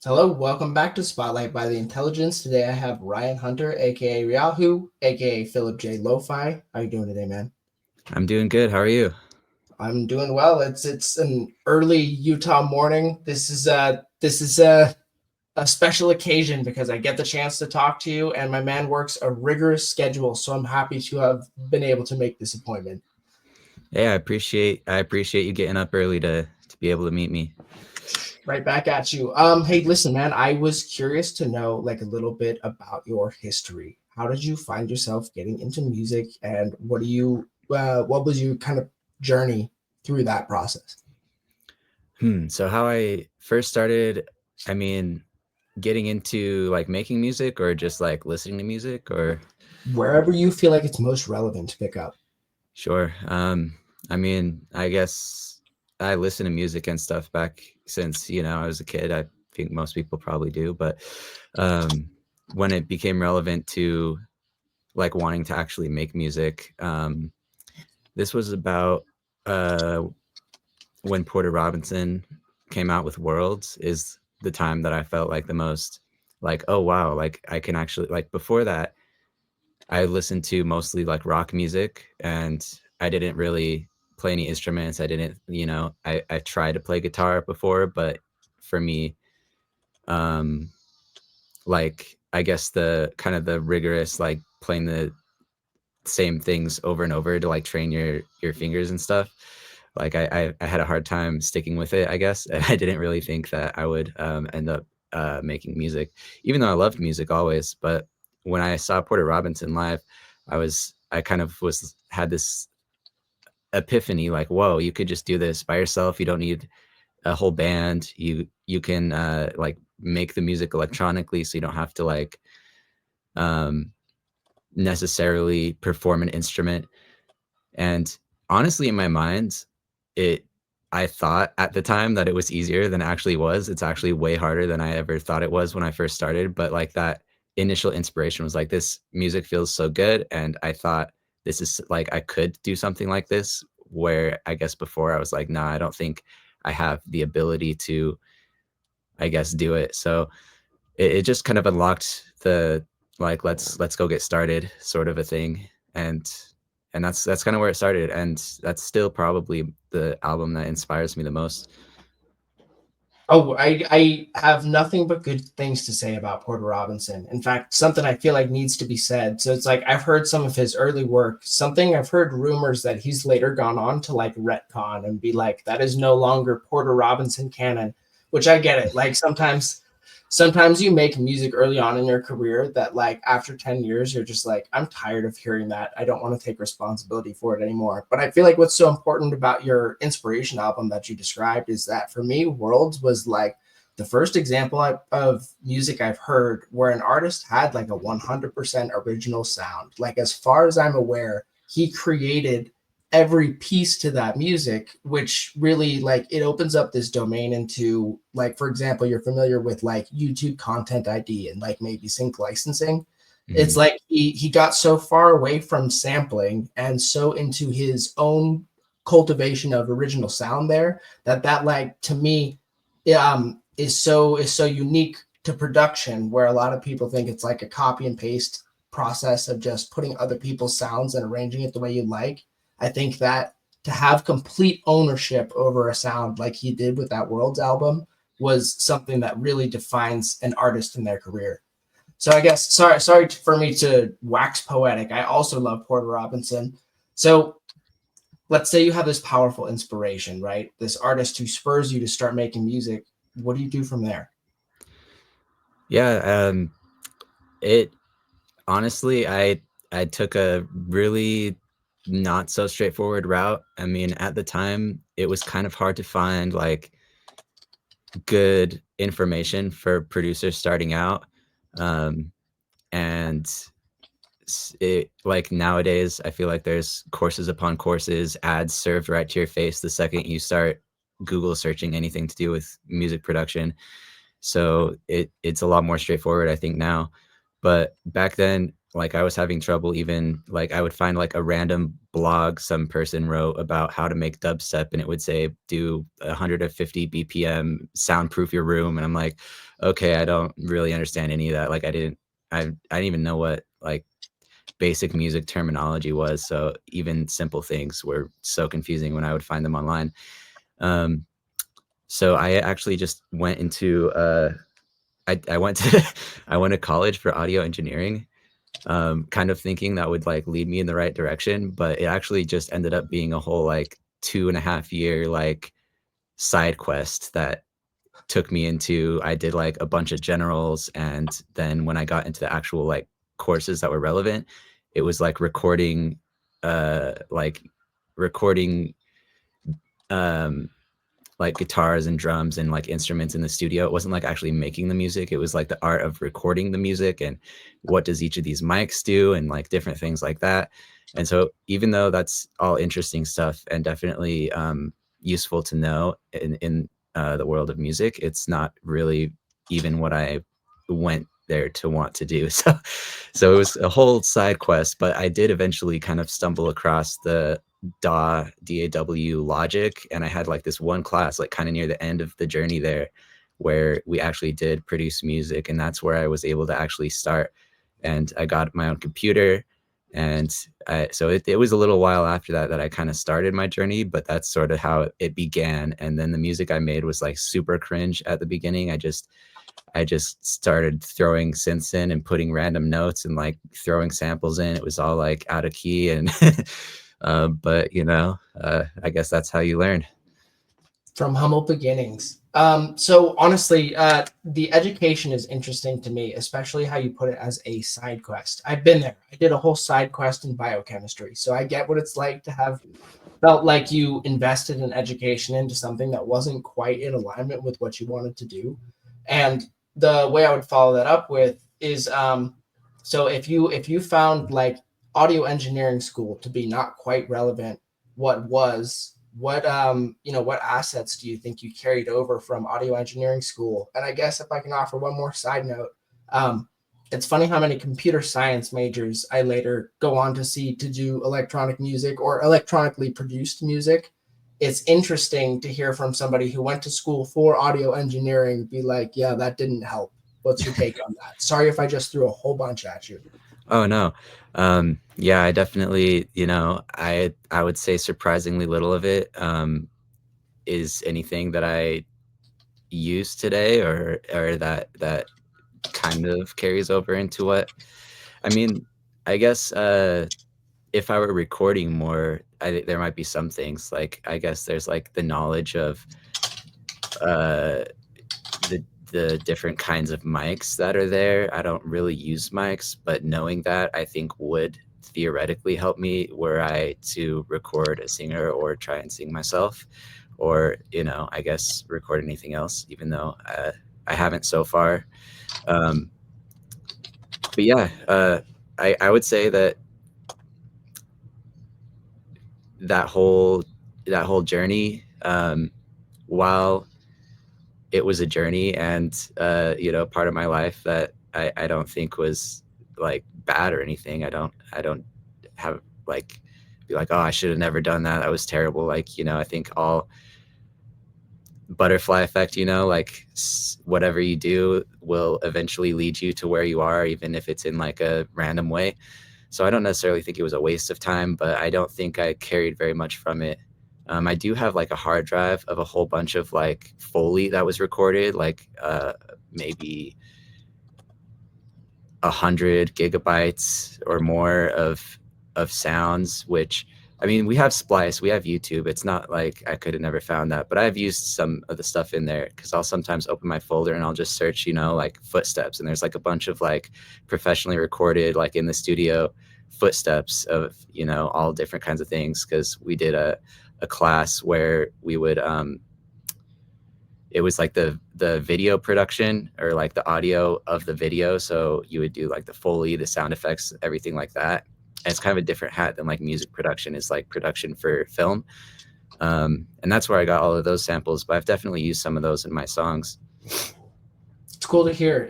Hello, welcome back to Spotlight by the Intelligence. Today I have Ryan Hunter, aka ryahu, aka Phillip J Loaf Eye. How you doing today, man? I'm doing good. How are you? I'm doing well. It's an early Utah morning. This is a special occasion because I get the chance to talk to you, and my man works a rigorous schedule, so I'm happy to have been able to make this appointment. Yeah, I appreciate you getting up early to be able to meet me. Right back at you. Hey, listen, man, I was curious to know like a little bit about your history. How did you find yourself getting into music, and what was your kind of journey through that process? So how I first started, I mean, getting into like making music or just like listening to music or Wherever you feel like it's most relevant to pick up. sure. I mean, I guess I listen to music and stuff back since, I was a kid. I think most people probably do, but um when it became relevant to like wanting to actually make music, this was about uh when Porter Robinson came out with Worlds is the time that I felt like the most like, oh wow, like I can actually like before that I listened to mostly like rock music and I didn't really play any instruments. I didn't, I tried to play guitar before, but for me, um like I guess the kind of the rigorous like playing the same things over and over to like train your fingers and stuff. Like I had a hard time sticking with it, I guess. And I didn't really think that I would end up making music, even though I loved music always. But when I saw Porter Robinson live, I kind of was had this epiphany, like, whoa, you could just do this by yourself. You don't need a whole band. You can like make the music electronically, so you don't have to like um, necessarily perform an instrument. And honestly, in my mind, it I thought at the time that it was easier than it actually was. It's actually way harder than I ever thought it was when I first started. But like that initial inspiration was like, this music feels so good. And I thought this is like I could do something like this. Where I guess before I was like, nah, I don't think I have the ability to, I guess, do it. So it just kind of unlocked the like let's go get started sort of a thing. And that's kind of where it started, and that's still probably the album that inspires me the most. Oh, I have nothing but good things to say about Porter Robinson. In fact, something I feel like needs to be said. So it's like I've heard some of his early work. Something I've heard rumors that he's later gone on to like retcon and be like, that is no longer Porter Robinson canon, which I get it. Like sometimes you make music early on in your career that like after 10 years you're just like, I'm tired of hearing that. I don't want to take responsibility for it anymore. But I feel like what's so important about your inspiration album that you described is that for me Worlds was like the first example of music I've heard where an artist had like a 100% original sound. Like as far as I'm aware, he created every piece to that music, which really like it opens up this domain into like, for example, you're familiar with like YouTube content ID and like maybe sync licensing. It's Hmm. like he got so far away from sampling and so into his own cultivation of original sound there that like to me is so unique to production, where a lot of people think it's like a copy and paste process of just putting other people's sounds and arranging it the way you like. I think that to have complete ownership over a sound like he did with that Worlds album was something that really defines an artist in their career. So I guess sorry for me to wax poetic. I also love Porter Robinson. So let's say you have this powerful inspiration, right? This artist who spurs you to start making music. What do you do from there? Yeah, it honestly, I took a really not so straightforward route. I mean, at the time it was kind of hard to find like good information for producers starting out. um and it like nowadays I feel like there's courses upon courses, ads served right to your face the second you start Google searching anything to do with music production. So it's a lot more straightforward, I think, now. But back then like I was having trouble even like I would find like a random blog some person wrote about how to make dubstep and it would say do 150 BPM, soundproof your room, and I'm like, okay, I don't really understand any of that. Like I didn't even know what like basic music terminology was. So even simple things were so confusing when I would find them online. Um, so I actually just went into I went to I went to college for audio engineering, kind of thinking that would like lead me in the right direction, but it actually just ended up being a whole like 2.5 year like side quest that took me into I did like a bunch of generals, and then when I got into the actual like courses that were relevant, it was like recording um like guitars and drums and like instruments in the studio. It wasn't like actually making the music. It was like the art of recording the music and what does each of these mics do and like different things like that. And so even though that's all interesting stuff and definitely useful to know in the world of music, it's not really even what I went there to want to do. So it was a whole side quest, but I did eventually kind of stumble across the DAW logic, and I had like this one class like kind of near the end of the journey there where we actually did produce music, and that's where I was able to actually start. And I got my own computer, and so it was a little while after that that I kind of started my journey, but that's sort of how it began. And then the music I made was like super cringe at the beginning. I just started throwing synths in and putting random notes and like throwing samples in. It was all like out of key and but I guess that's how you learn. From humble beginnings. So honestly, the education is interesting to me, especially how you put it as a side quest. I've been there. I did a whole side quest in biochemistry, so I get what it's like to have felt like you invested in education into something that wasn't quite in alignment with what you wanted to do. And the way I would follow that up with is, so if you found like audio engineering school to be not quite relevant, what assets do you think you carried over from audio engineering school? And I guess if I can offer one more side note, um, it's funny how many computer science majors I later go on to see to do electronic music or electronically produced music. It's interesting to hear from somebody who went to school for audio engineering be like, yeah, that didn't help. What's your take on that? Sorry if I just threw a whole bunch at you. Oh no. Yeah, I definitely, I would say surprisingly little of it is anything that I use today or that kind of carries over into what I mean, I guess if I were recording more, there might be some things like I guess there's like the knowledge of uh the different kinds of mics that are there. I don't really use mics, but knowing that I think would theoretically help me were I to record a singer or try and sing myself, or I guess record anything else, even though I haven't so far. Um, but yeah, I would say that that whole that whole journey, while it was a journey and part of my life that I don't think was like bad or anything. I don't have like be like, oh, I should have never done that, that was terrible. Like I think all butterfly effect, like whatever you do will eventually lead you to where you are, even if it's in like a random way. So I don't necessarily think it was a waste of time, but I don't think I carried very much from it. I do have like a hard drive of a whole bunch of like Foley that was recorded, like maybe 100 gigabytes or more of sounds. Which I mean, we have Splice, we have YouTube. It's not like I could have never found that, but I've used some of the stuff in there because I'll sometimes open my folder and I'll just search, like footsteps, and there's like a bunch of like professionally recorded, like in the studio footsteps of all different kinds of things. Because we did a class where we would it was like the video production or like the audio of the video. So you would do like the Foley, the sound effects, everything like that. And it's kind of a different hat than like music production is like production for film. And that's where I got all of those samples, but I've definitely used some of those in my songs. cool to hear.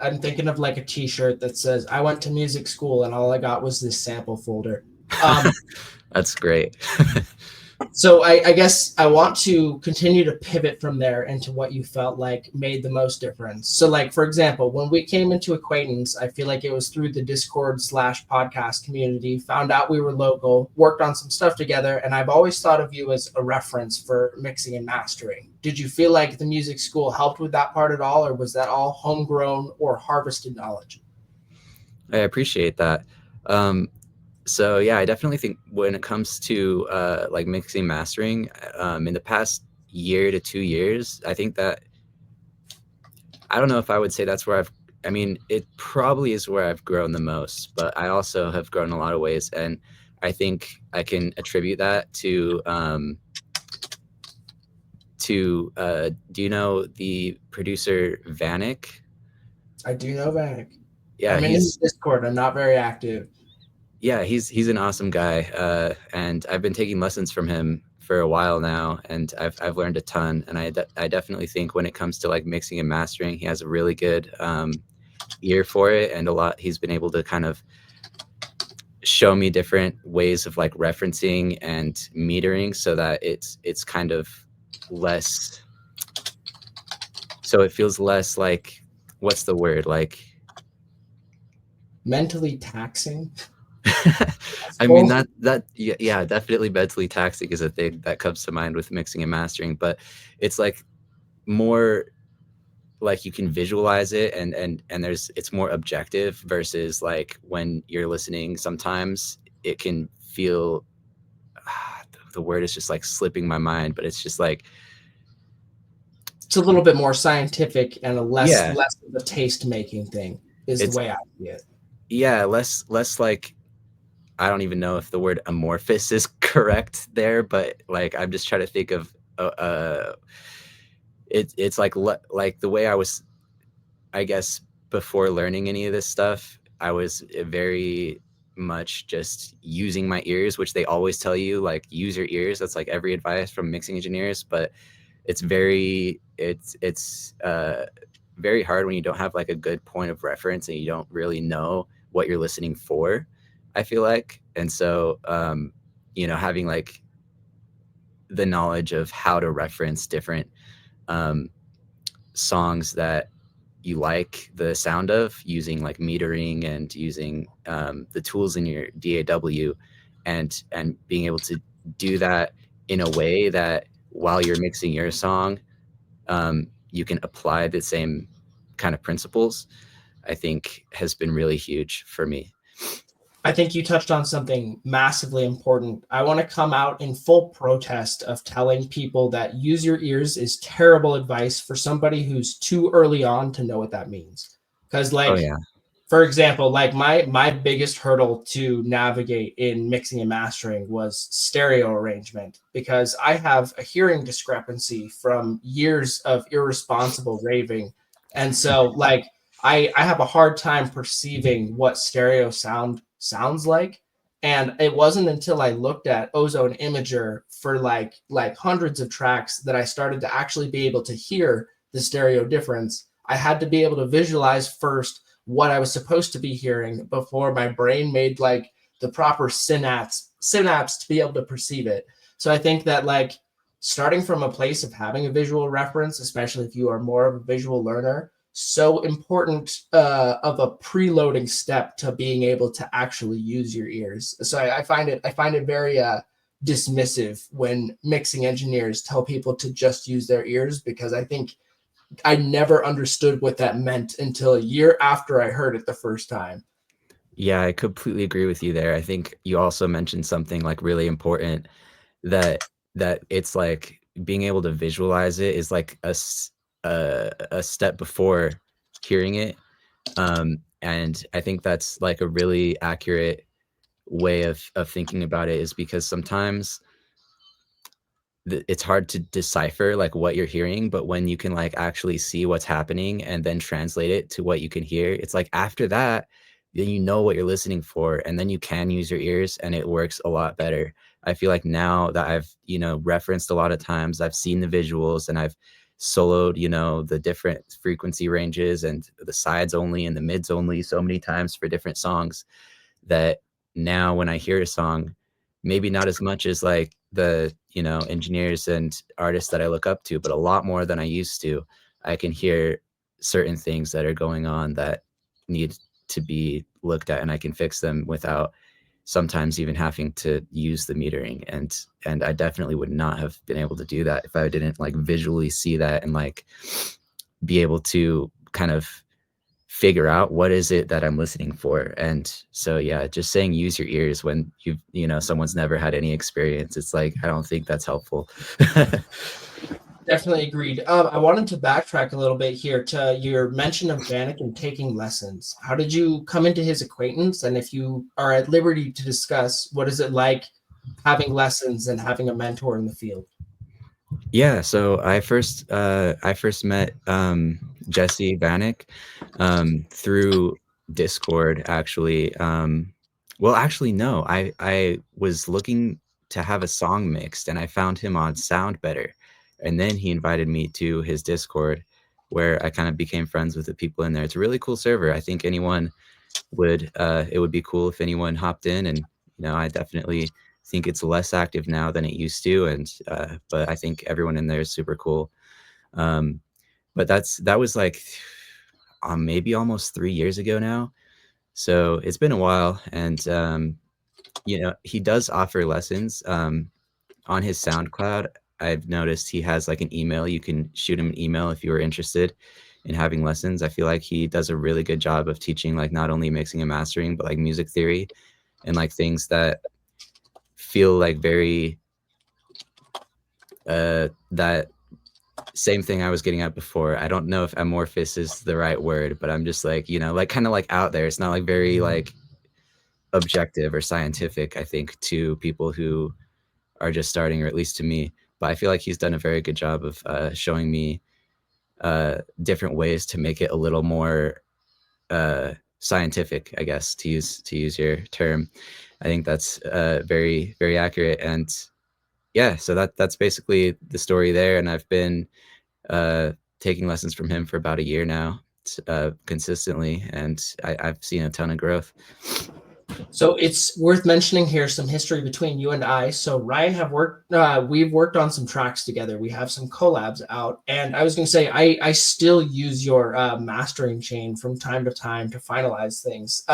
I'm thinking of like a T-shirt that says "I went to music school and all I got was this sample folder." Um, That's great. so I guess I want to continue to pivot from there into what you felt like made the most difference. So, like for example, when we came into acquaintance, I feel like it was through the Discord/podcast community. Found out we were local, worked on some stuff together, and I've always thought of you as a reference for mixing and mastering. Did you feel like the music school helped with that part at all, or was that all homegrown or harvested knowledge? I appreciate that. Um, so yeah, I definitely think when it comes to like mixing, mastering, in the past year to 2 years, I think that I don't know if I would say that's where I mean, it probably is where I've grown the most, but I also have grown in a lot of ways. And I think I can attribute that do you know the producer Vanek? I do know Vanek. Yeah, I'm in his Discord. I'm not very active. yeah, he's an awesome guy. And I've been taking lessons from him for a while now, and I've learned a ton. And I definitely think when it comes to like mixing and mastering, he has a really good ear for it, and a lot he's been able to kind of show me different ways of like referencing and metering so that it's kind of less, so it feels less like, what's the word, like Mentally taxing. I mean that yeah, definitely mentally taxing is a thing that comes to mind with mixing and mastering, but it's like more like you can visualize it, and there's it's more objective versus like when you're listening sometimes it can feel the word is just like slipping my mind, but it's just like it's a little bit more scientific and a less yeah, less of a taste making thing is the it's way I see it. yeah, less like, I don't even know if the word amorphous is correct there, but like I'm just trying to think of it's like like the way I was, I guess, before learning any of this stuff, I was very much just using my ears, which they always tell you, like, use your ears. That's like every advice from mixing engineers, but it's very hard when you don't have like a good point of reference and you don't really know what you're listening for, I feel like. And so having like the knowledge of how to reference different um, songs that you like the sound of, using like metering and using the tools in your DAW, and being able to do that in a way that while you're mixing your song, you can apply the same kind of principles, I think has been really huge for me. I think you touched on something massively important. I want to come out in full protest of telling people that use your ears is terrible advice for somebody who's too early on to know what that means. Because, Oh like, yeah. for example, like my biggest hurdle to navigate in mixing and mastering was stereo arrangement because I have a hearing discrepancy from years of irresponsible raving. And so like I have a hard time perceiving what stereo sound sounds like. And it wasn't until I looked at Ozone Imager for like hundreds of tracks that I started to actually be able to hear the stereo difference. I had to be able to visualize first what I was supposed to be hearing before my brain made like the proper synapse to be able to perceive it. So I think that like starting from a place of having a visual reference, especially if you are more of a visual learner, so important of a preloading step to being able to actually use your ears. So I find it very dismissive when mixing engineers tell people to just use their ears, because I think I never understood what that meant until a year after I heard it the first time. Yeah, I completely agree with you there. I think you also mentioned something like really important, that it's like being able to visualize it is like a step before hearing it. And I think that's like a really accurate way of thinking about it, is because sometimes it's hard to decipher like what you're hearing, but when you can like actually see what's happening and then translate it to what you can hear, it's like after that, then you know what you're listening for, and then you can use your ears and it works a lot better. I feel like now that I've referenced a lot of times, I've seen the visuals, and I've soloed, the different frequency ranges and the sides only and the mids only so many times for different songs that now when I hear a song, maybe not as much as like the, engineers and artists that I look up to, but a lot more than I used to, I can hear certain things that are going on that need to be looked at, and I can fix them without sometimes even having to use the metering. And I definitely would not have been able to do that if I didn't like visually see that and like be able to kind of figure out what is it that I'm listening for. And so, yeah, just saying use your ears when someone's never had any experience. It's like, I don't think that's helpful. Definitely agreed. I wanted to backtrack a little bit here to your mention of Vanek and taking lessons. How did you come into his acquaintance? And if you are at liberty to discuss, what is it like having lessons and having a mentor in the field? Yeah, so I first met Jesse Vanek through Discord actually. Well, actually no, I was looking to have a song mixed and I found him on Sound Better. And then he invited me to his Discord where I kind of became friends with the people in there. It's a really cool server. I think anyone would it would be cool if anyone hopped in, and I definitely think it's less active now than it used to, and but I think everyone in there is super cool. um but that was like maybe almost 3 years ago now, so it's been a while. And he does offer lessons on his SoundCloud. I've noticed he has like an email. You can shoot him an email if you are interested in having lessons. I feel like he does a really good job of teaching like not only mixing and mastering, but like music theory and like things that feel like very that same thing I was getting at before. I don't know if amorphous is the right word, but I'm just like, like kind of like out there. It's not like very like objective or scientific, I think, to people who are just starting, or at least to me. But I feel like he's done a very good job of showing me different ways to make it a little more scientific, I guess, to use your term. I think that's very, very accurate. And yeah, so that's basically the story there. And I've been taking lessons from him for about a year now, consistently, and I've seen a ton of growth. So it's worth mentioning here some history between you and I. So Ryan we've worked on some tracks together. We have some collabs out, and I was going to say I still use your mastering chain from time to time to finalize things.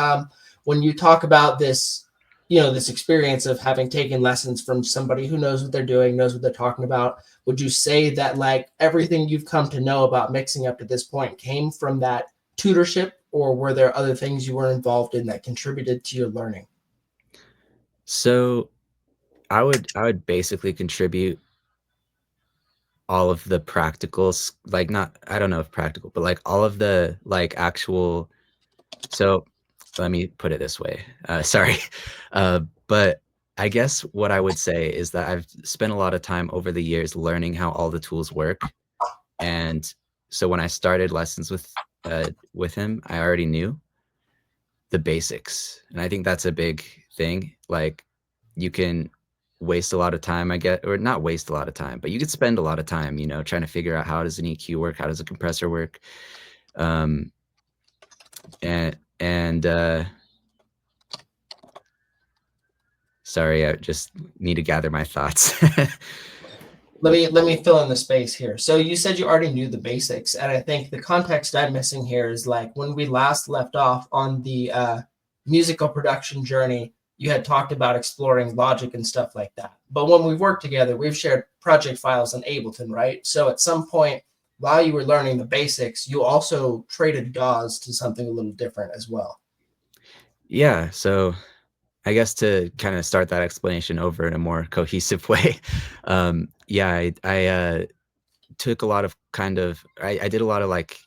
When you talk about this, this experience of having taken lessons from somebody who knows what they're doing, knows what they're talking about, would you say that like everything you've come to know about mixing up to this point came from that tutorship, or were there other things you were involved in that contributed to your learning? So I would basically contribute all of the practicals, like, not, I don't know if practical, but like all of the like actual. So let me put it this way. Sorry. But I guess what I would say is that I've spent a lot of time over the years learning how all the tools work. And so when I started lessons with him, I already knew the basics. And I think that's a big thing. Like, you can waste a lot of time, I get, or not waste a lot of time, but you could spend a lot of time, trying to figure out how does an EQ work, how does a compressor work. Um, and sorry, I just need to gather my thoughts. Let me fill in the space here. So you said you already knew the basics, and I think the context I'm missing here is like when we last left off on the musical production journey, you had talked about exploring Logic and stuff like that. But when we've worked together, we've shared project files on Ableton, right? So at some point, while you were learning the basics, you also traded DAWs to something a little different as well. Yeah, so I guess to kind of start that explanation over in a more cohesive way, yeah, I took a lot of I did a lot of like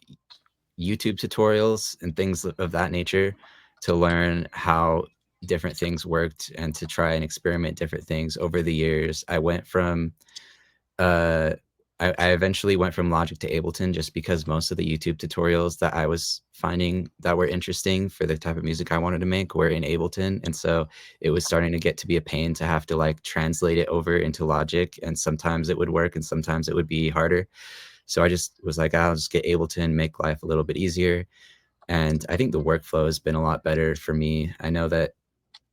YouTube tutorials and things of that nature to learn how different things worked and to try and experiment different things over the years. Uh, I eventually went from Logic to Ableton just because most of the YouTube tutorials that I was finding that were interesting for the type of music I wanted to make were in Ableton. And so it was starting to get to be a pain to have to like translate it over into Logic. And sometimes it would work and sometimes it would be harder. So I just was like, I'll just get Ableton, make life a little bit easier. And I think the workflow has been a lot better for me. I know that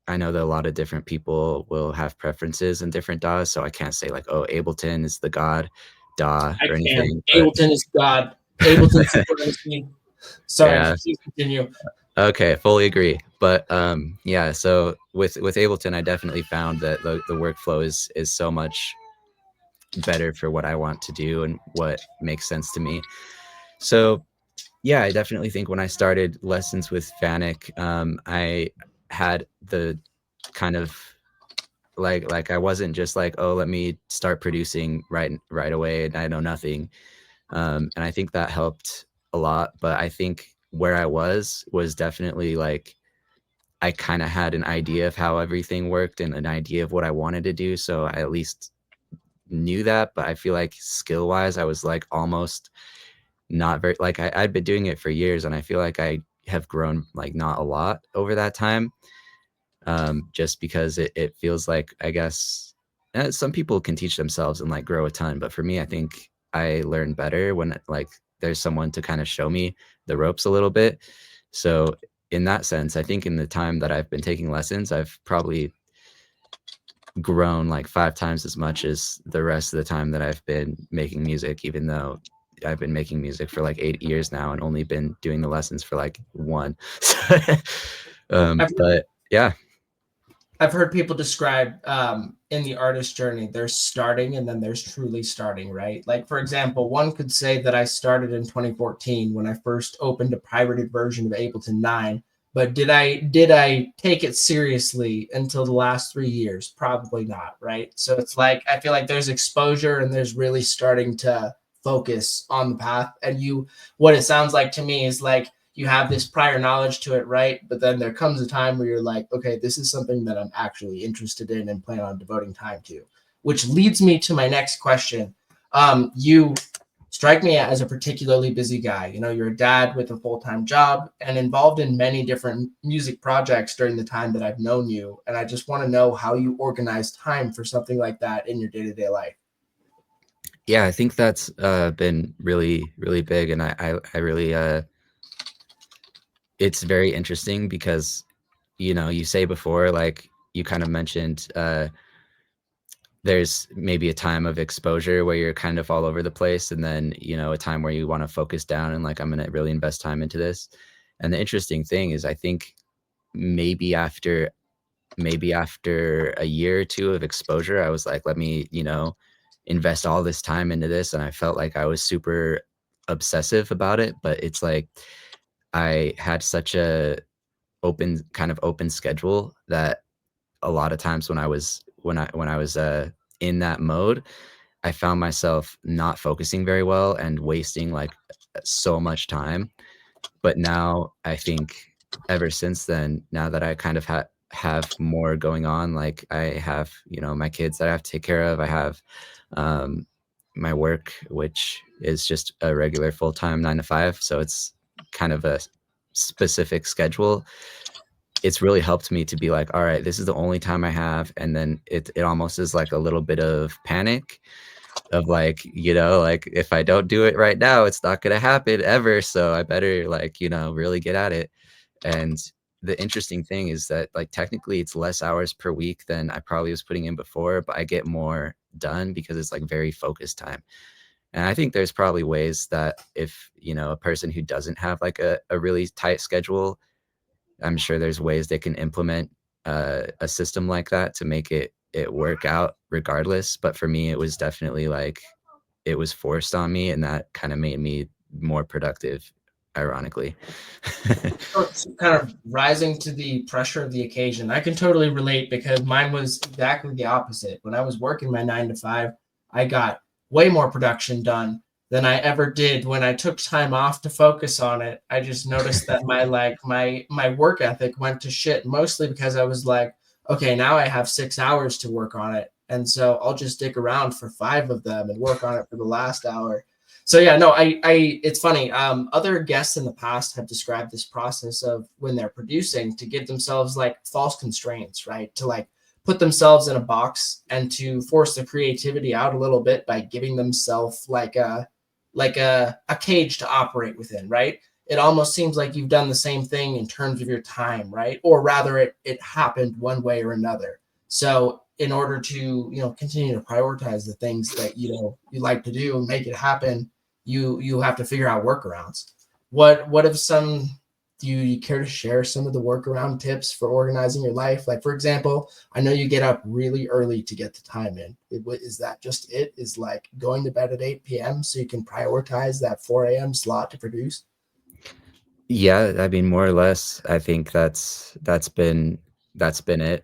a lot of different people will have preferences in different DAWs, so I can't say like, oh, Ableton is the god DAW I or can. anything. But Ableton is God. Ableton supremacy. Sorry, yeah, please continue. okay, fully agree. But yeah, so with Ableton, I definitely found that the workflow is so much better for what I want to do and what makes sense to me. So yeah, I definitely think when I started lessons with Fanuc, I had the kind of like I wasn't just like, oh, let me start producing right away and I know nothing. And I think that helped a lot. But I think where I was definitely like I kind of had an idea of how everything worked and an idea of what I wanted to do. So I at least knew that. But I feel like skill wise, I was like almost not very like I'd been doing it for years and I feel like I have grown like not a lot over that time. Just because it feels like, I guess, some people can teach themselves and like grow a ton, but for me, I think I learn better when like there's someone to kind of show me the ropes a little bit. So in that sense, I think in the time that I've been taking lessons, I've probably grown like 5 times as much as the rest of the time that I've been making music, even though I've been making music for like 8 years now and only been doing the lessons for like one. I've But yeah. I've heard people describe in the artist journey, there's starting and then there's truly starting, right? Like, for example, one could say that I started in 2014 when I first opened a pirated version of Ableton 9. But did I take it seriously until the last 3 years? Probably not, right? So it's like I feel like there's exposure and there's really starting to focus on the path. And what it sounds like to me is like you have this prior knowledge to it, right? But then there comes a time where you're like, okay, this is something that I'm actually interested in and plan on devoting time to, which leads me to my next question. You strike me as a particularly busy guy. You know, you're a dad with a full-time job and involved in many different music projects during the time that I've known you. And I just want to know how you organize time for something like that in your day-to-day life. Yeah, I think that's been really, really big, and I really it's very interesting because you say before like you kind of mentioned there's maybe a time of exposure where you're kind of all over the place, and then a time where you want to focus down and like I'm gonna really invest time into this. And the interesting thing is, I think maybe after a year or two of exposure, I was like, let me invest all this time into this, and I felt like I was super obsessive about it. But it's like I had such a open schedule that a lot of times when I was in that mode, I found myself not focusing very well and wasting like so much time. But now I think ever since then, now that I kind of have more going on, like I have, my kids that I have to take care of. I have um, my work, which is just a regular full-time 9 to 5. So it's kind of a specific schedule. It's really helped me to be like, all right, this is the only time I have. And then it almost is like a little bit of panic of like, like if I don't do it right now, it's not going to happen ever. So I better like, really get at it. And the interesting thing is that like technically it's less hours per week than I probably was putting in before, but I get more done because it's like very focused time. And I think there's probably ways that if, a person who doesn't have like a really tight schedule, I'm sure there's ways they can implement a system like that to make it work out regardless. But for me, it was definitely like it was forced on me, and that kind of made me more productive, ironically. So it's kind of rising to the pressure of the occasion. I can totally relate because mine was exactly the opposite. When I was working my 9 to 5, I got way more production done than I ever did when I took time off to focus on it. I just noticed that my work ethic went to shit mostly because I was like, okay, now I have 6 hours to work on it. And so I'll just stick around for 5 of them and work on it for the last hour. So yeah, no, it's funny. Other guests in the past have described this process of when they're producing to give themselves like false constraints, right? To like put themselves in a box and to force the creativity out a little bit by giving themselves like like a cage to operate within, right? It almost seems like you've done the same thing in terms of your time, right? Or rather, it happened one way or another. So in order to continue to prioritize the things that you like to do and make it happen, you have to figure out workarounds. What if some do you care to share some of the workaround tips for organizing your life? Like, for example, I know you get up really early to get the time in. Is that just it? Is like going to bed at 8 p.m. so you can prioritize that 4 a.m. slot to produce? Yeah, I mean, more or less, I think that's been it.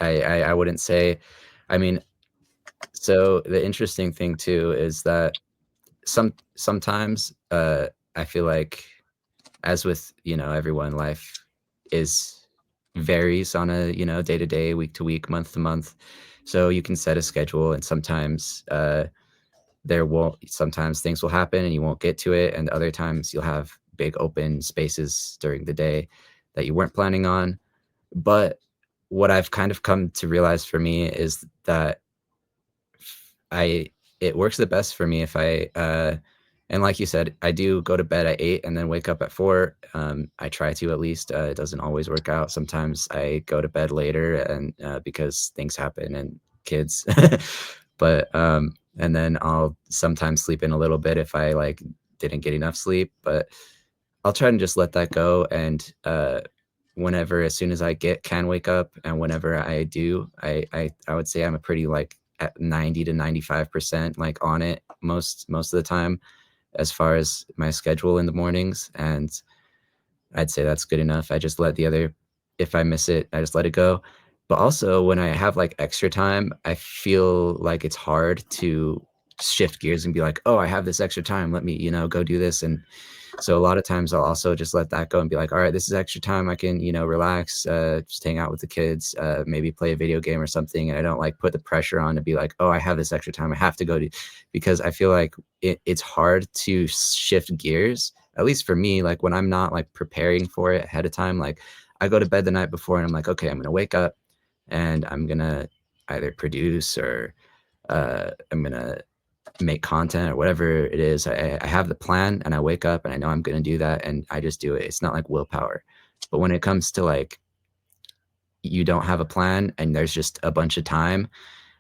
I wouldn't say, I mean, so the interesting thing too is that sometimes I feel like, as with everyone, life is varies on a day to day, week to week, month to month. So you can set a schedule, and sometimes there won't sometimes things will happen and you won't get to it, and other times you'll have big open spaces during the day that you weren't planning on. But what I've kind of come to realize for me is that I it works the best for me if and like you said, I do go to bed at 8 and then wake up at 4. I try to, at least. It doesn't always work out. Sometimes I go to bed later, and because things happen and kids. But and then I'll sometimes sleep in a little bit if I like didn't get enough sleep, but I'll try and just let that go. And whenever, as soon as I can wake up, and whenever I do, I would say I'm a pretty like at 90 to 95% like on it most of the time, as far as my schedule in the mornings. And I'd say that's good enough. I just let the other, if I miss it, I just let it go. But also, when I have like extra time, I feel like it's hard to shift gears and be like, oh, I have this extra time. Let me, go do this. And so a lot of times I'll also just let that go and be like, all right, this is extra time. I can, relax, just hang out with the kids, maybe play a video game or something. And I don't like put the pressure on to be like, oh, I have this extra time, I have to go do, because I feel like it's hard to shift gears, at least for me, like when I'm not like preparing for it ahead of time. Like, I go to bed the night before and I'm like, okay, I'm going to wake up and I'm going to either produce or I'm going to make content or whatever it is. I have the plan and I wake up and I know I'm going to do that, and I just do it. It's not like willpower. But when it comes to like, you don't have a plan and there's just a bunch of time,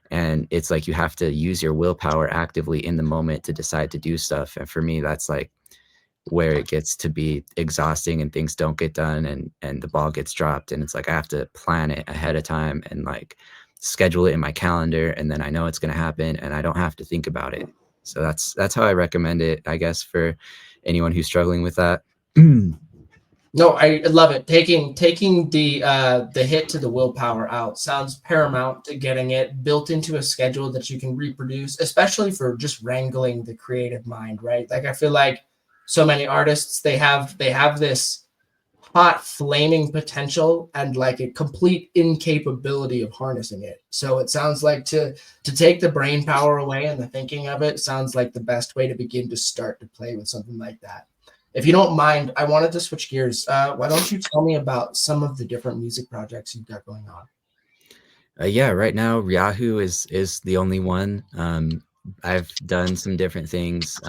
and it's like you have to use your willpower actively in the moment to decide to do stuff. And for me, that's like where it gets to be exhausting and things don't get done, and the ball gets dropped, and it's like I have to plan it ahead of time and like schedule it in my calendar, and then I know it's going to happen and I don't have to think about it. So that's how I recommend it, I guess, for anyone who's struggling with that. No, I love it. Taking the hit to the willpower out sounds paramount to getting it built into a schedule that you can reproduce, especially for just wrangling the creative mind, right? Like I feel like so many artists they have this hot flaming potential and like a complete incapability of harnessing it. So it sounds like to take the brain power away and the thinking of it sounds like the best way to begin to start to play with something like that. If you don't mind, I wanted to switch gears. Why don't you tell me about some of the different music projects you've got going on? Yeah, right now ryahu is the only one. I've done some different things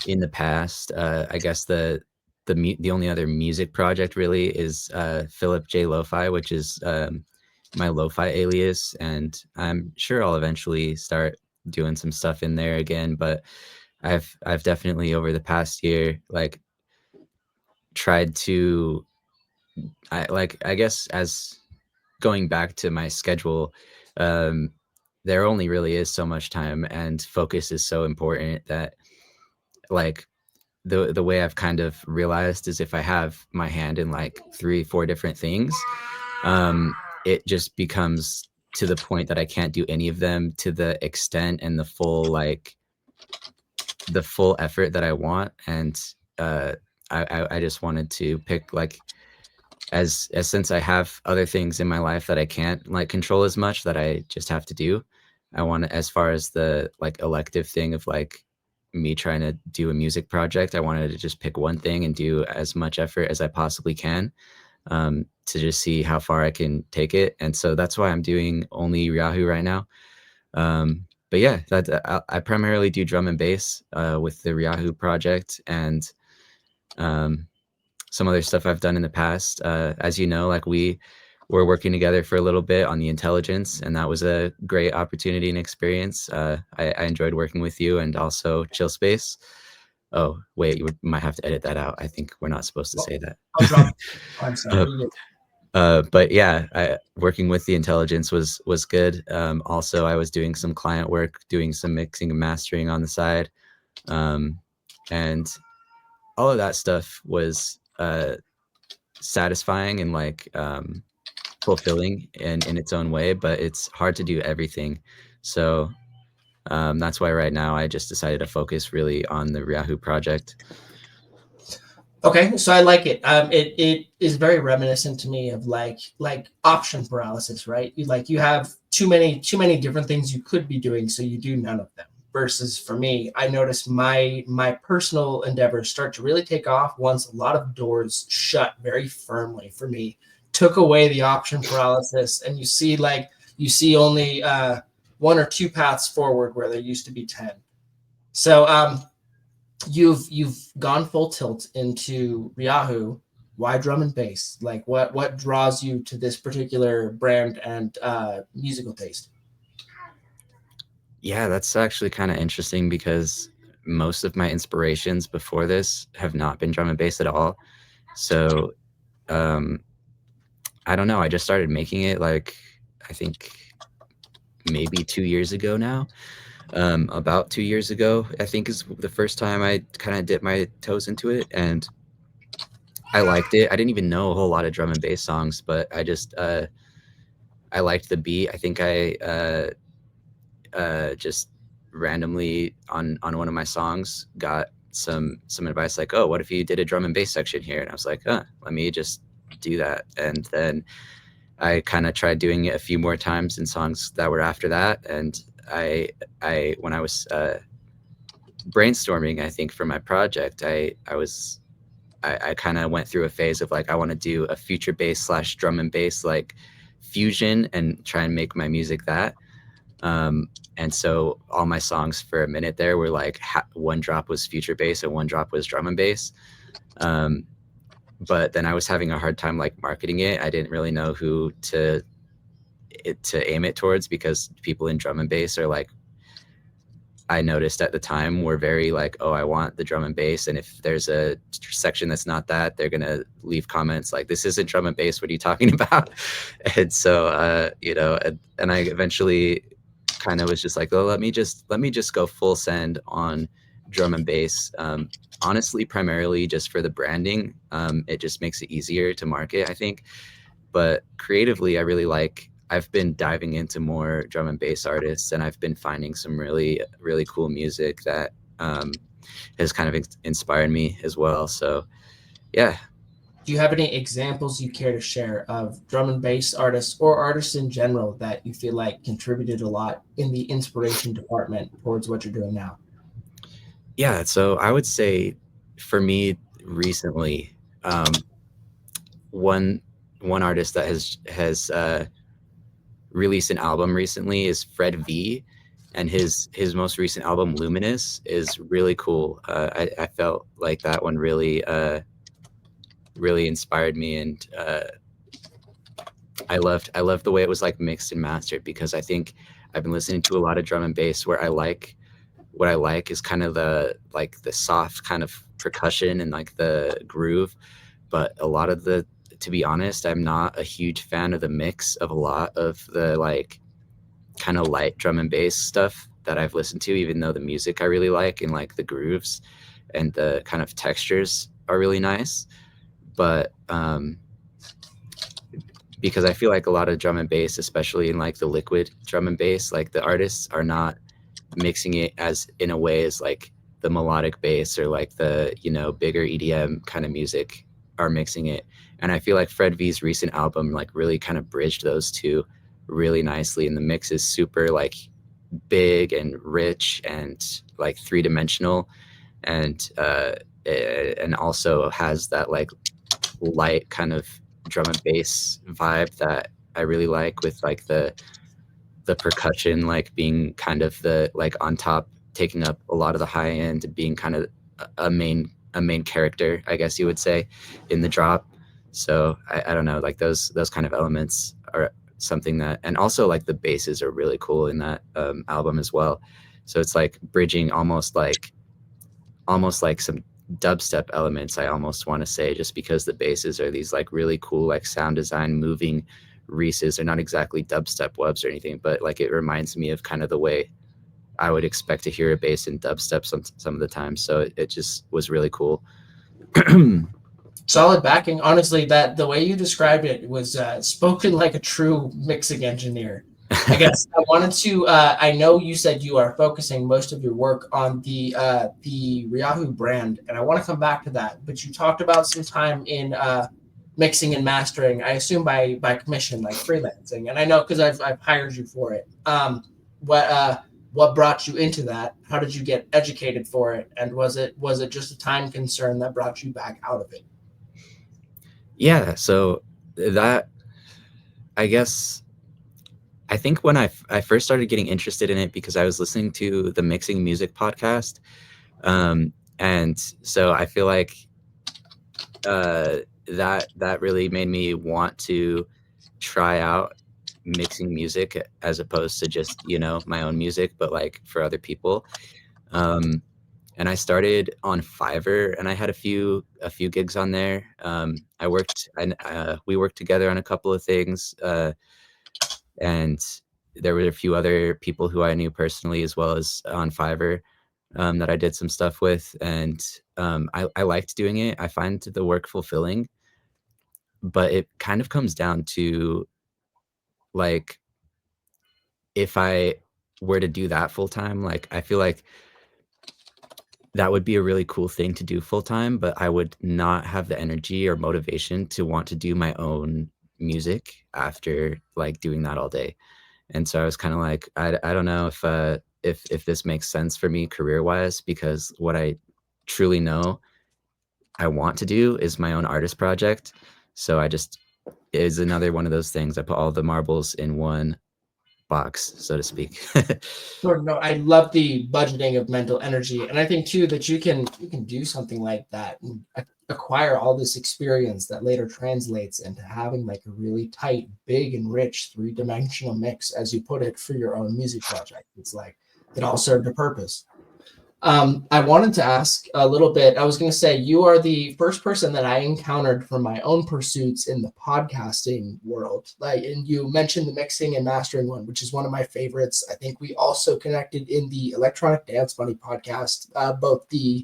in the past. I guess the only other music project really is Phillip J Loaf Eye, which is my lo-fi alias, and I'm sure I'll eventually start doing some stuff in there again. But I've definitely, over the past year, like tried to, I guess, as going back to my schedule, um, there only really is so much time, and focus is so important that, like, the way I've kind of realized is if I have my hand in like 3, 4 different things, it just becomes to the point that I can't do any of them to the extent and the full effort that I want. And uh, I just wanted to pick like, as since I have other things in my life that I can't like control as much, that I just have to do. I want to, as far as the like elective thing of like me trying to do a music project, I wanted to just pick one thing and do as much effort as I possibly can, to just see how far I can take it. And so that's why I'm doing only ryahu right now. but yeah, that I primarily do drum and bass with the Ryahu project, and um, some other stuff I've done in the past. As you know, like we were working together for a little bit on the intelligence, and that was a great opportunity and experience. I enjoyed working with you, and also Chill Space. Oh, wait, you might have to edit that out. I think we're not supposed to Well, say that. I'll drop. I'm uh, sorry. but yeah, working with the intelligence was good. Also, I was doing some client work, doing some mixing and mastering on the side, um, and all of that stuff was satisfying and like fulfilling in its own way. But it's hard to do everything, so that's why right now I just decided to focus really on the Ryahu project. Okay, so I like it. It is very reminiscent to me of like option paralysis, right? You have too many different things you could be doing, so you do none of them. Versus for me, I noticed my personal endeavors start to really take off once a lot of doors shut very firmly for me. Took away the option paralysis, and you see only one or two paths forward where there used to be 10. So you've gone full tilt into ryahu. Why drum and bass? Like what draws you to this particular brand and musical taste? Yeah, that's actually kind of interesting because most of my inspirations before this have not been drum and bass at all. So um, I don't know. I just started making it like I think maybe 2 years ago now. About 2 years ago, I think is the first time I kind of dipped my toes into it, and I liked it. I didn't even know a whole lot of drum and bass songs, but I liked the beat. I think I just randomly on one of my songs got some advice like, oh, what if you did a drum and bass section here? And I was like, let me just do that. And then I kind of tried doing it a few more times in songs that were after that. And I when I was brainstorming, I think for my project, I kind of went through a phase of like I want to do a future bass slash drum and bass like fusion and try and make my music that. And so all my songs for a minute there were like one drop was future bass and one drop was drum and bass. Um, but then I was having a hard time like marketing it. I didn't really know who to aim it towards because people in drum and bass are like, I noticed at the time were very like, oh, I want the drum and bass. And if there's a section that's not that, they're going to leave comments like, this isn't drum and bass. What are you talking about? And so, and I eventually kind of was just like, oh, let me just go full send on drum and bass. Honestly, primarily just for the branding. It just makes it easier to market, I think. But creatively, I've been diving into more drum and bass artists, and I've been finding some really, really cool music that has kind of inspired me as well. So, yeah. Do you have any examples you care to share of drum and bass artists or artists in general that you feel like contributed a lot in the inspiration department towards what you're doing now? Yeah. So I would say for me recently, one one artist that has released an album recently is Fred V, and his most recent album Luminous is really cool. I felt like that one really inspired me, and I loved the way it was like mixed and mastered because I think I've been listening to a lot of drum and bass where what I like is kind of the soft kind of percussion and like the groove, but a lot of the to be honest, I'm not a huge fan of the mix of a lot of the like kind of light drum and bass stuff that I've listened to, even though the music I really like and like the grooves and the kind of textures are really nice. But because I feel like a lot of drum and bass, especially in like the liquid drum and bass, like the artists are not mixing it as in a way as like the melodic bass or like the, bigger EDM kind of music are mixing it. And I feel like Fred V's recent album like really kind of bridged those two really nicely. And the mix is super like big and rich and like three-dimensional, and and also has that like light kind of drum and bass vibe that I really like with like the percussion like being kind of the like on top, taking up a lot of the high end, being kind of a main character, I guess you would say, in the drop. So I don't know, like those kind of elements are something that, and also like the basses are really cool in that album as well. So it's like bridging almost like some dubstep elements, I almost want to say, just because the basses are these like really cool like sound design moving Reese's. They're not exactly dubstep wubs or anything, but like it reminds me of kind of the way I would expect to hear a bass in dubstep some of the time. So it just was really cool. Solid backing. Honestly, that the way you described it was spoken like a true mixing engineer. I guess I wanted to. I know you said you are focusing most of your work on the ryahu brand, and I want to come back to that. But you talked about some time in mixing and mastering. I assume by commission, like freelancing. And I know because I've hired you for it. What brought you into that? How did you get educated for it? And was it just a time concern that brought you back out of it? Yeah, so that, I guess, I think when I first started getting interested in it because I was listening to the Mixing Music podcast, and so I feel like that really made me want to try out mixing music as opposed to just my own music, but like for other people. Um, and I started on Fiverr, and I had a few gigs on there. We worked together on a couple of things, and there were a few other people who I knew personally as well as on Fiverr, that I did some stuff with, and I liked doing it. I find the work fulfilling, but it kind of comes down to like if I were to do that full time, like I feel like that would be a really cool thing to do full time, but I would not have the energy or motivation to want to do my own music after like doing that all day. And so I was kind of like, I don't know if this makes sense for me career wise, because what I truly know I want to do is my own artist project. So I just is another one of those things. I put all the marbles in one box, so to speak. Sure. No, I love the budgeting of mental energy, and I think too that you can do something like that and acquire all this experience that later translates into having like a really tight, big, and rich three-dimensional mix, as you put it, for your own music project. It's like it all served a purpose. I wanted to ask a little bit. I was going to say you are the first person that I encountered from my own pursuits in the podcasting world. Like, and you mentioned the mixing and mastering one, which is one of my favorites. I think we also connected in the Electronic Dance Money podcast, both the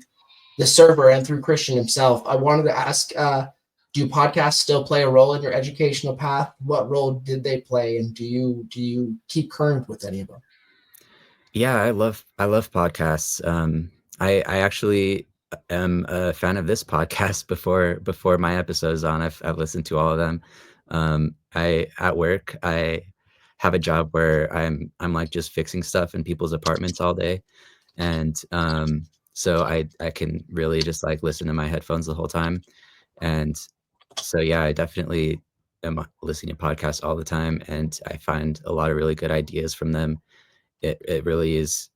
server and through Christian himself. I wanted to ask, do podcasts still play a role in your educational path? What role did they play, and do you keep current with any of them? Yeah, I love podcasts. I actually am a fan of this podcast before my episode's on. I've listened to all of them. I at work I have a job where I'm like just fixing stuff in people's apartments all day, and so I can really just like listen to my headphones the whole time. And so yeah, I definitely am listening to podcasts all the time, and I find a lot of really good ideas from them. It really is,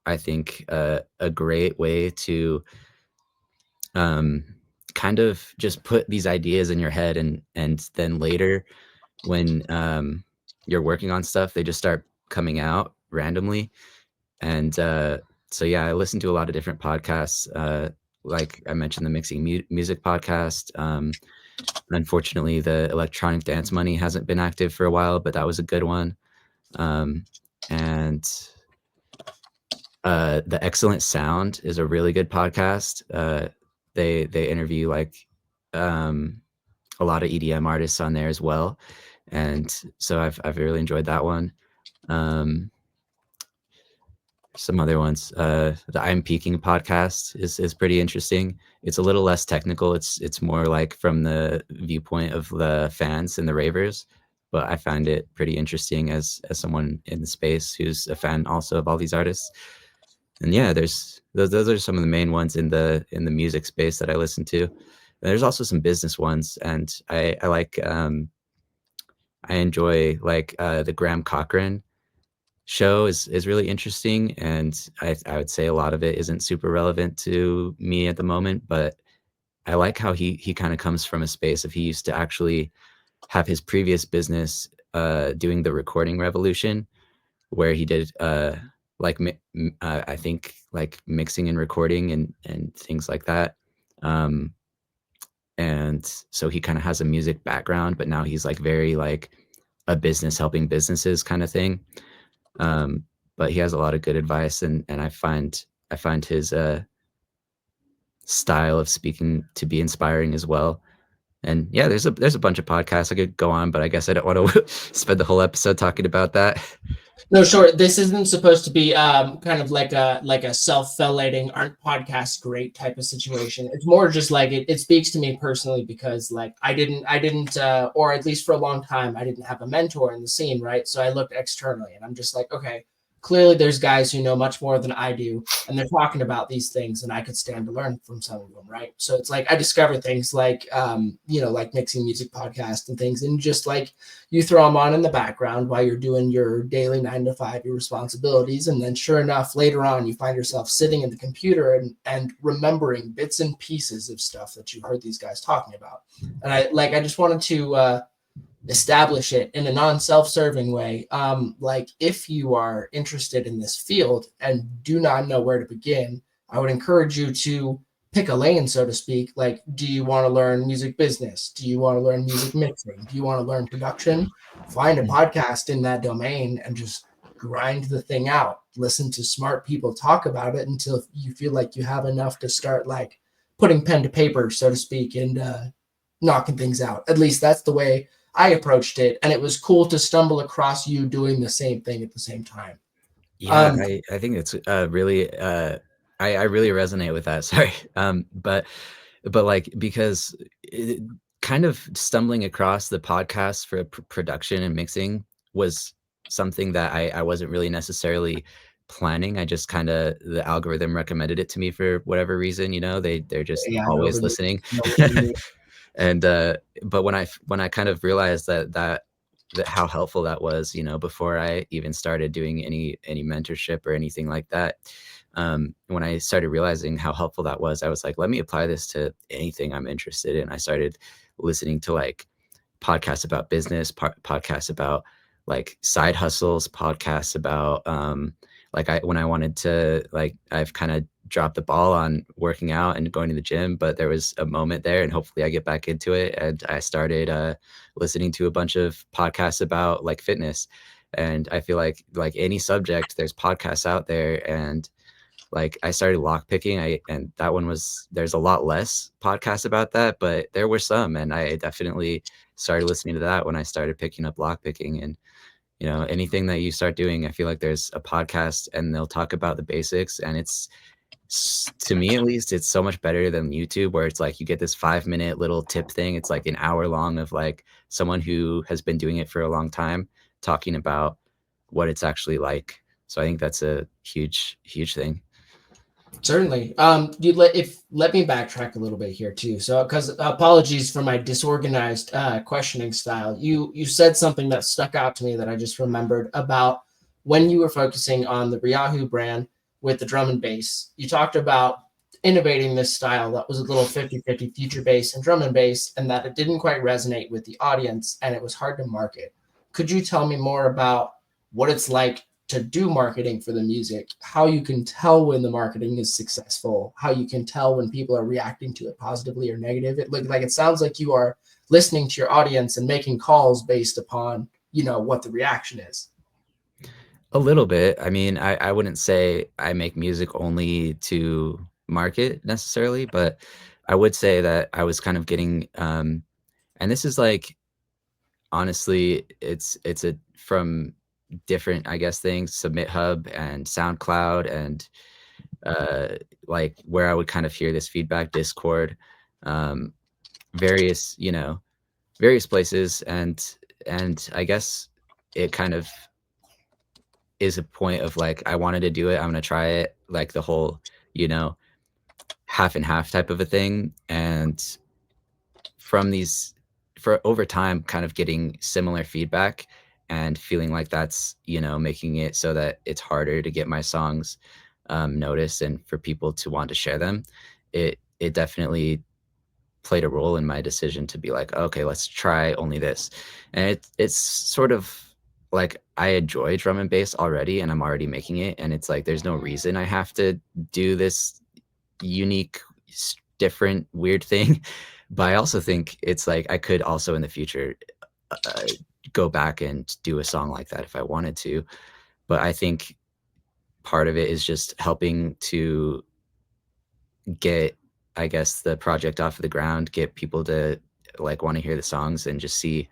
I think, a great way to um, kind of just put these ideas in your head, and then later when you're working on stuff, they just start coming out randomly. And so yeah, I listen to a lot of different podcasts. Like I mentioned, the Mixing Music podcast. Unfortunately, the Electronic Dance Money hasn't been active for a while, but that was a good one. And The Excellent Sound is a really good podcast. They interview like um, a lot of EDM artists on there as well, and so I've really enjoyed that one. Um, some other ones, the I'm Peaking podcast is pretty interesting. It's a little less technical. It's more like from the viewpoint of the fans and the ravers, but I find it pretty interesting as someone in the space who's a fan also of all these artists. And yeah, there's those are some of the main ones in the music space that I listen to. There's also some business ones, and I enjoy like the Graham Cochran. show is really interesting, and I would say a lot of it isn't super relevant to me at the moment, but I like how he kind of comes from a space of he used to actually have his previous business doing the recording revolution, where he did like I think like mixing and recording and things like that. Um, and so he kind of has a music background, but now he's like very like a business helping businesses kind of thing. Um, but he has a lot of good advice, and I find his style of speaking to be inspiring as well. And yeah, there's a bunch of podcasts I could go on, but I guess I don't want to spend the whole episode talking about that. No, sure. This isn't supposed to be kind of like a self-fellating aren't podcasts great type of situation. It's more just like it speaks to me personally because like I didn't or at least for a long time I didn't have a mentor in the scene, right? So I looked externally and I'm just like, okay, clearly there's guys who know much more than I do and they're talking about these things and I could stand to learn from some of them, right? So it's like I discover things like like mixing music podcast and things and just like you throw them on in the background while you're doing your daily 9 to 5, your responsibilities. And then sure enough, later on, you find yourself sitting in the computer and remembering bits and pieces of stuff that you heard these guys talking about. And I just wanted to establish it in a non-self-serving way. Like if you are interested in this field and do not know where to begin, I would encourage you to pick a lane, so to speak. Like, do you want to learn music business? Do you want to learn music mixing? Do you want to learn production? Find a podcast in that domain and just grind the thing out. Listen to smart people talk about it until you feel like you have enough to start like putting pen to paper, so to speak, and knocking things out. At least that's the way I approached it, and it was cool to stumble across you doing the same thing at the same time. Yeah, Um, I think it's really I really resonate with that. Sorry, but like because it, kind of stumbling across the podcast for production and mixing was something that I wasn't really necessarily planning. I just kind of the algorithm recommended it to me for whatever reason. You know, they're just yeah, always listening. And but when I kind of realized that how helpful that was, you know, before I even started doing any mentorship or anything like that. When I started realizing how helpful that was, I was like, let me apply this to anything I'm interested in. I started listening to like podcasts about business, podcasts about like side hustles, podcasts about like I when I wanted to like I've kind of dropped the ball on working out and going to the gym, but there was a moment there and hopefully I get back into it. And I started listening to a bunch of podcasts about like fitness. And I feel like any subject, there's podcasts out there. And like I started lock picking. And that one was there's a lot less podcasts about that, but there were some, and I definitely started listening to that when I started picking up lock picking. And you know, anything that you start doing, I feel like there's a podcast and they'll talk about the basics, and it's to me at least, it's so much better than YouTube, where it's like you get this 5 minute little tip thing. It's like an hour long of like someone who has been doing it for a long time talking about what it's actually like. So I think that's a huge thing. Certainly. You let me backtrack a little bit here too. So, because apologies for my disorganized questioning style. You said something that stuck out to me that I just remembered about when you were focusing on the ryahu brand with the drum and bass. You talked about innovating this style that was a little 50-50 future bass and drum and bass, and that it didn't quite resonate with the audience and it was hard to market. Could you tell me more about what it's like to do marketing for the music, how you can tell when the marketing is successful, how you can tell when people are reacting to it positively or negative? It looked like it sounds like you are listening to your audience and making calls based upon, what the reaction is. A little bit. I mean, I wouldn't say I make music only to market necessarily, but I would say that I was kind of getting and this is like honestly, it's a from different, I guess, things, Submit Hub and SoundCloud and uh, like where I would kind of hear this feedback, Discord, um, various, you know, various places, and I guess it kind of is a point of like I wanted to do it, I'm gonna try it, like the whole, you know, half and half type of a thing, and from these for over time kind of getting similar feedback, and feeling like that's, you know, making it so that it's harder to get my songs noticed and for people to want to share them, it definitely played a role in my decision to be like, okay, let's try only this. And it's sort of like I enjoy drum and bass already, and I'm already making it, and it's like there's no reason I have to do this unique, different, weird thing. But I also think it's like I could also in the future uh, go back and do a song like that if I wanted to. But I think part of it is just helping to get, I guess, the project off of the ground, get people to like want to hear the songs and just see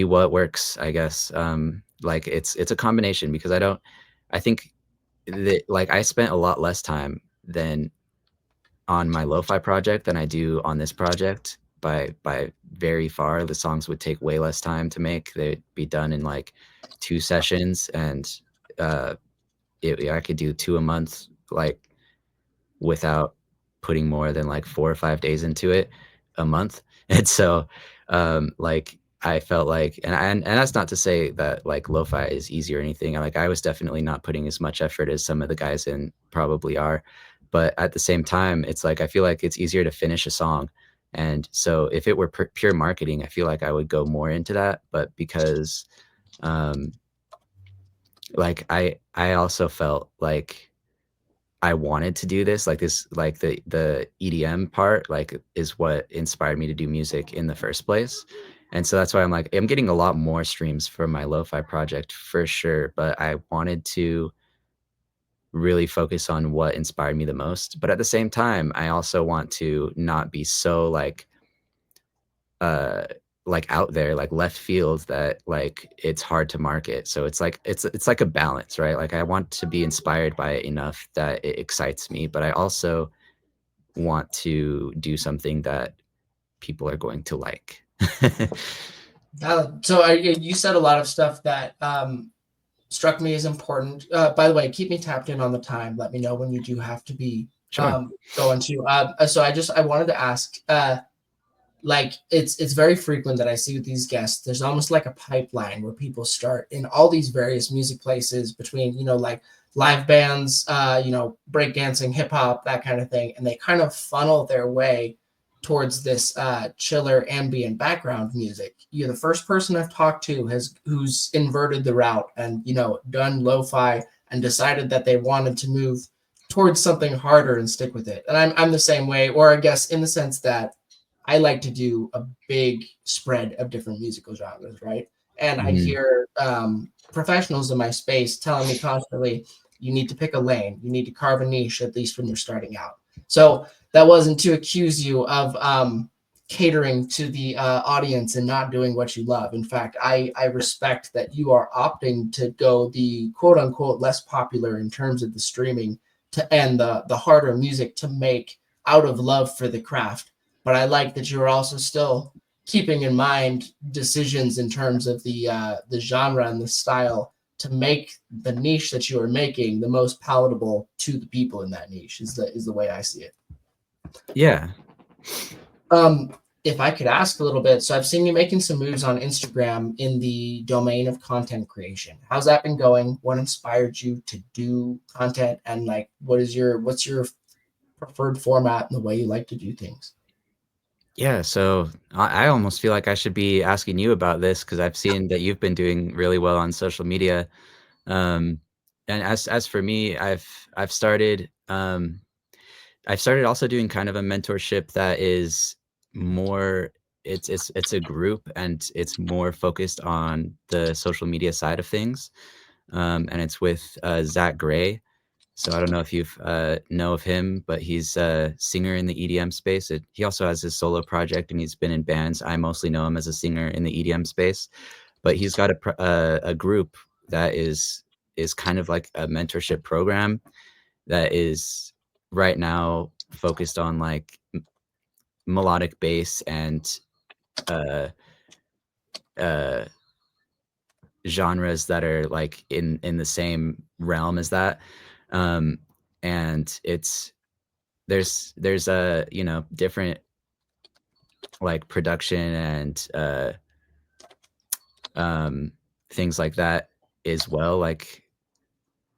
what works, I guess. Like it's a combination because I think that like I spent a lot less time than on my lo-fi project than I do on this project by very far. The songs would take way less time to make. They'd be done in like 2 sessions, and uh I could do 2 a month, like without putting more than like 4 or 5 days into it a month. And so, like, I felt like, and that's not to say that like lo-fi is easy or anything. Like, I was definitely not putting as much effort as some of the guys in probably are. But at the same time, it's like I feel like it's easier to finish a song. And so if it were pure marketing, I feel like I would go more into that. But because um like I also felt like I wanted to do this, like this, like the EDM part, like is what inspired me to do music in the first place. And so that's why I'm getting a lot more streams for my lo-fi project for sure, but I wanted to really focus on what inspired me the most. But at the same time, I also want to not be so uh like out there, like left field, that like it's hard to market. So it's like it's like a balance, right? Like I want to be inspired by it enough that it excites me, but I also want to do something that people are going to like. You said a lot of stuff that struck me as important. By the way, keep me tapped in on the time. Let me know when you do have to be Sure. going to. So I wanted to ask, like it's very frequent that I see with these guests. There's almost like a pipeline where people start in all these various music places between like live bands, breakdancing, hip hop, that kind of thing, and they kind of funnel their way towards this chiller ambient background music. You're the first person I've talked to who's inverted the route and done lo-fi and decided that they wanted to move towards something harder and stick with it. And I'm the same way, or I guess in the sense that I like to do a big spread of different musical genres, right? And I Mhm. hear professionals in my space telling me constantly, you need to pick a lane, you need to carve a niche, at least when you're starting out. So that wasn't to accuse you of catering to the audience and not doing what you love. In fact, I respect that you are opting to go the quote unquote less popular in terms of the streaming to and the harder music to make out of love for the craft. But I like that you're also still keeping in mind decisions in terms of the genre and the style to make the niche that you are making the most palatable to the people in that niche is the way I see it. Yeah. Um, if I could ask a little bit, so I've seen you making some moves on Instagram in the domain of content creation. How's that been going? What inspired you to do content, and like, what's your preferred format and the way you like to do things? Yeah, so I almost feel like I should be asking you about this because I've seen that you've been doing really well on social media. Um, and as for me, I've started also doing kind of a mentorship that is more, it's a group, and it's more focused on the social media side of things. And it's with Zach Gray. So I don't know if you've know of him, but he's a singer in the EDM space. He also has his solo project, and he's been in bands. I mostly know him as a singer in the EDM space, but he's got a group that is kind of like a mentorship program that is right now focused on like melodic bass and uh, uh, genres that are like in the same realm as that. Um, and there's a different like production and um things like that as well. Like,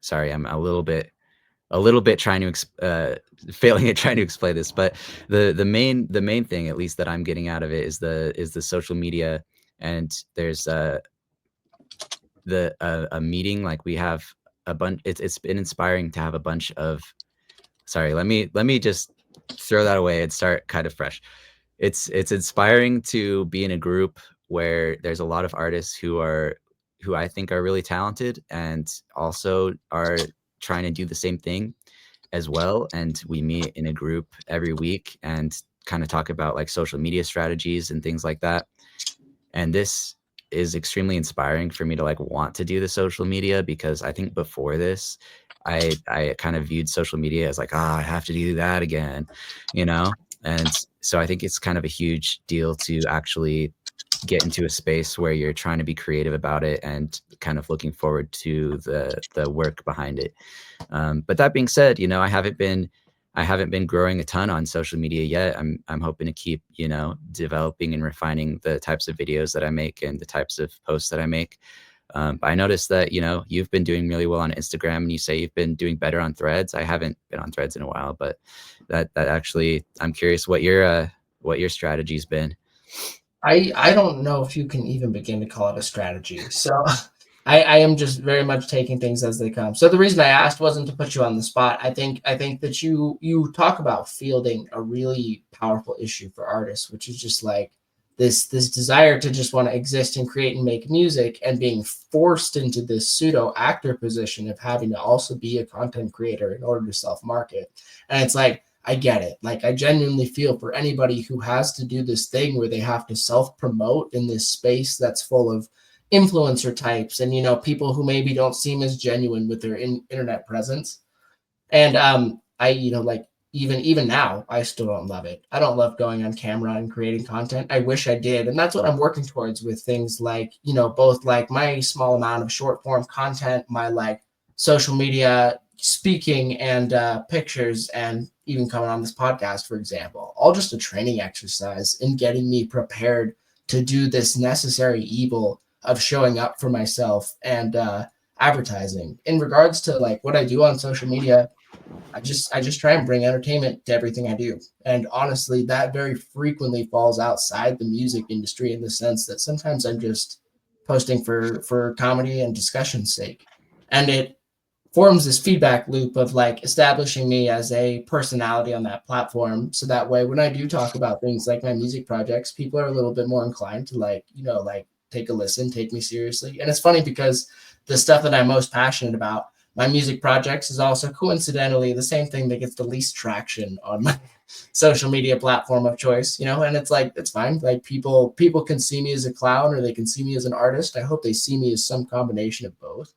sorry, I'm a little bit trying to failing at trying to explain this, but the main thing, at least that I'm getting out of it, is the social media. And there's a meeting, like we have a bunch. It's been inspiring to have a bunch of. Sorry, let me just throw that away and start kind of fresh. It's inspiring to be in a group where there's a lot of artists who I think are really talented and also are trying to do the same thing as well. And we meet in a group every week and kind of talk about like social media strategies and things like that. And this is extremely inspiring for me to like want to do the social media, because I think before this, I kind of viewed social media as like, I have to do that again, you know? And so I think it's kind of a huge deal to actually get into a space where you're trying to be creative about it and kind of looking forward to the work behind it. But that being said, I haven't been growing a ton on social media yet. I'm hoping to keep, developing and refining the types of videos that I make and the types of posts that I make. But I noticed that, you've been doing really well on Instagram, and you say you've been doing better on Threads. I haven't been on Threads in a while, but that actually, I'm curious what your strategy's been. I don't know if you can even begin to call it a strategy. So I am just very much taking things as they come. So the reason I asked wasn't to put you on the spot. I think that you talk about fielding a really powerful issue for artists, which is just like this desire to just want to exist and create and make music, and being forced into this pseudo actor position of having to also be a content creator in order to self market. And it's like, I get it. Like, I genuinely feel for anybody who has to do this thing where they have to self promote in this space that's full of influencer types and, people who maybe don't seem as genuine with their internet presence. And I, like, even now, I still don't love it. I don't love going on camera and creating content. I wish I did. And that's what I'm working towards with things like, both like my small amount of short form content, my like social media speaking and pictures, and even coming on this podcast, for example, all just a training exercise in getting me prepared to do this necessary evil of showing up for myself and advertising. In regards to like what I do on social media, I just try and bring entertainment to everything I do. And honestly, that very frequently falls outside the music industry, in the sense that sometimes I'm just posting for comedy and discussion's sake. And it forms this feedback loop of like establishing me as a personality on that platform. So that way, when I do talk about things like my music projects, people are a little bit more inclined to like, like take a listen, take me seriously. And it's funny because the stuff that I'm most passionate about, my music projects, is also coincidentally the same thing that gets the least traction on my social media platform of choice, and it's like, it's fine. Like, people can see me as a clown, or they can see me as an artist. I hope they see me as some combination of both.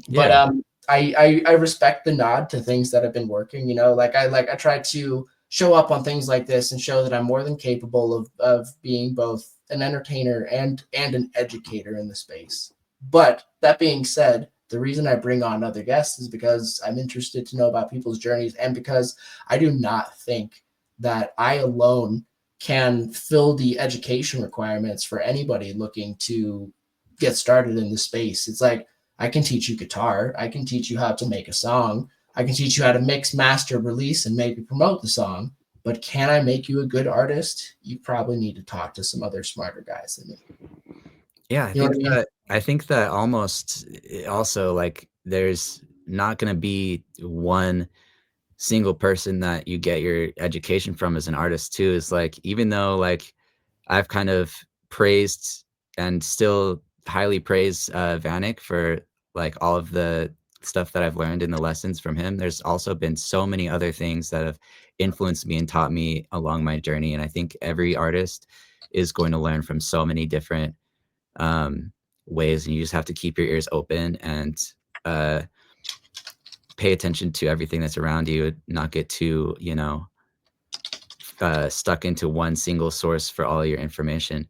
But Yeah. I respect the nod to things that have been working. Like I try to show up on things like this and show that I'm more than capable of being both an entertainer and an educator in the space. But that being said, the reason I bring on other guests is because I'm interested to know about people's journeys, and because I do not think that I alone can fill the education requirements for anybody looking to get started in the space. It's like, I can teach you guitar. I can teach you how to make a song. I can teach you how to mix, master, release, and maybe promote the song. But can I make you a good artist? You probably need to talk to some other smarter guys than me. Yeah, I You know think what I mean? that I think that almost also, like, there's not gonna be one single person that you get your education from as an artist too. Is like, even though like I've kind of praised and still highly praise Vanek for like all of the stuff that I've learned in the lessons from him, there's also been so many other things that have influenced me and taught me along my journey. And I think every artist is going to learn from so many different um, ways, and you just have to keep your ears open and uh, pay attention to everything that's around you, not get too, stuck into one single source for all your information.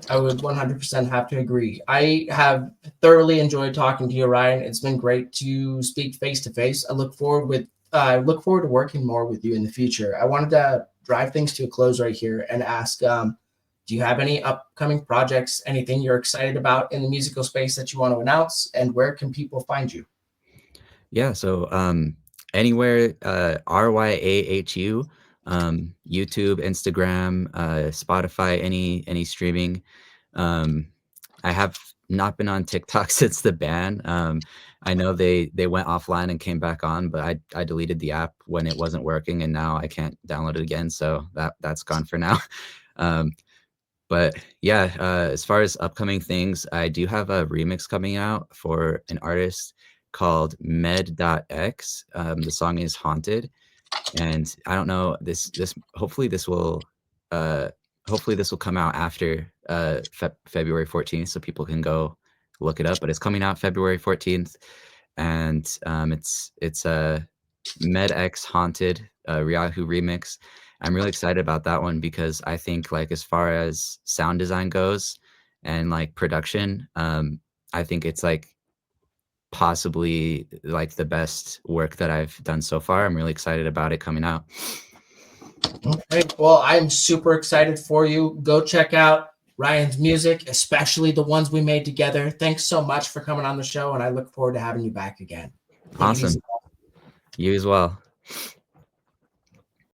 I would 100% have to agree. I have thoroughly enjoyed talking to you, Ryan. It's been great to speak face to face. I look forward to working more with you in the future. I wanted to drive things to a close right here and ask, Do you have any upcoming projects, anything you're excited about in the musical space that you want to announce? And where can people find you? Yeah, so anywhere RYAHU, YouTube, Instagram, Spotify, any streaming. Um, I have not been on TikTok since the ban. I know they went offline and came back on, but I deleted the app when it wasn't working, and now I can't download it again. So that's gone for now. Um, but yeah, as far as upcoming things, I do have a remix coming out for an artist called Med.X. The song is Haunted, and I don't know, this hopefully this will uh hopefully this will come out after February 14th, so people can go look it up, but it's coming out February 14th. And it's a Med.X Haunted ryahu remix. I'm really excited about that one because I think, like, as far as sound design goes and like production, I think it's like possibly like the best work that I've done so far. I'm really excited about it coming out. Okay, well, I'm super excited for you. Go check out Ryan's music, especially the ones we made together. Thanks so much for coming on the show, and I look forward to having you back again. Take it easy. Awesome. You as well.